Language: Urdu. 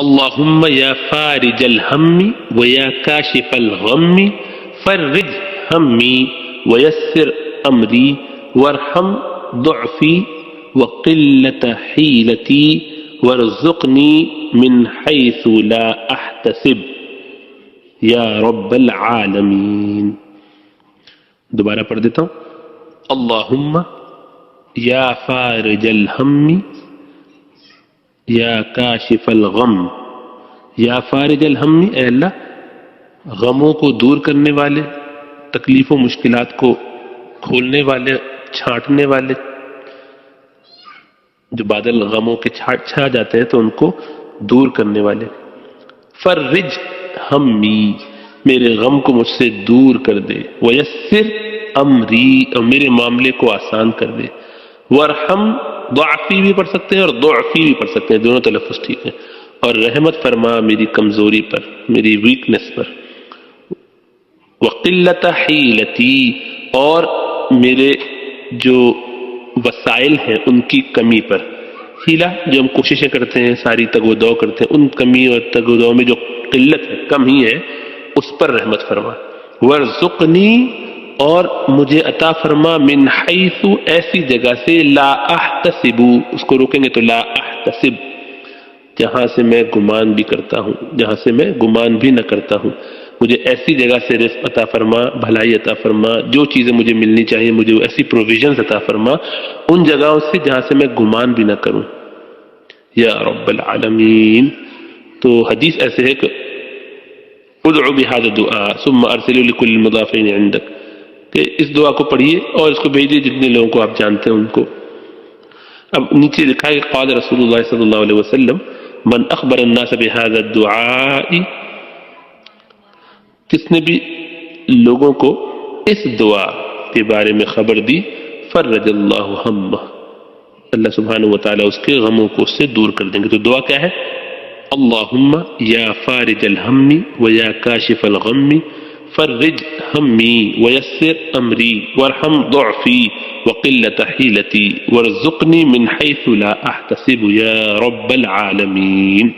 اللہم یا فارج الہم و یا کاشف الغم فرج ہمی ویسر امری وارحم ضعفی وقلت حیلتی وارزقنی من حیث لا احتسب یا رب العالمین۔ دوبارہ پڑھ دیتا ہوں۔ اللہم یا فارج الہم یا کاشف الغم، یا فارج الہم، اے اللہ غموں کو دور کرنے والے، تکلیف و مشکلات کو کھولنے والے، چھانٹنے والے، جو بادل غموں کے چھا جاتے ہیں تو ان کو دور کرنے والے۔ فرج ہمی، میرے غم کو مجھ سے دور کر دے، ویسر امری، اور میرے معاملے کو آسان کر دے، وارحم، ضعفی بھی پڑھ سکتے ہیں اور ضعفی بھی پڑھ سکتے ہیں، دونوں تلفظ ٹھیک ہیں، اور رحمت فرما میری کمزوری پر، میری ویکنس پر، وقلت حیلتی، اور میرے جو وسائل ہیں ان کی کمی پر۔ حیلہ جو ہم کوششیں کرتے ہیں، ساری تگ و دو کرتے ہیں، ان کمی اور تگ و دو میں جو قلت ہے، کم ہی ہے، اس پر رحمت فرما۔ وارزقنی، اور مجھے عطا فرما، من حیث، ایسی جگہ سے، لا احتسب، اس کو روکیں گے تو لا احتسب، جہاں سے میں گمان بھی کرتا ہوں، جہاں سے میں گمان بھی نہ کرتا ہوں، مجھے ایسی جگہ سے رزق عطا فرما، بھلائی عطا فرما، جو چیزیں مجھے ملنی چاہیے مجھے ایسی پروویژنز عطا فرما ان جگہوں سے جہاں سے میں گمان بھی نہ کروں، یا رب العالمین۔ تو حدیث ایسے ہے کہ ادعو بهذا الدعاء ثم ارسلوا لكل المضافين عندك، کہ اس دعا کو پڑھیے اور اس کو بھیجیے جتنے لوگوں کو آپ جانتے ہیں ان کو۔ اب نیچے لکھا ہے کہ قال رسول اللہ صلی اللہ علیہ وسلم من اخبر الناس بهذا الدعاء، کس نے بھی لوگوں کو اس دعا کے بارے میں خبر دی، فرج اللہ ہمہ، اللہ سبحانہ وتعالیٰ اس کے غموں کو اس سے دور کر دیں گے۔ تو دعا کیا ہے؟ اللہم یا فارج الہم و یا کاشف الغم فرج ہمی ویسر امری وارحم ضعفی وقلت حیلتی وارزقنی من حیث لا احتسب یا رب العالمین۔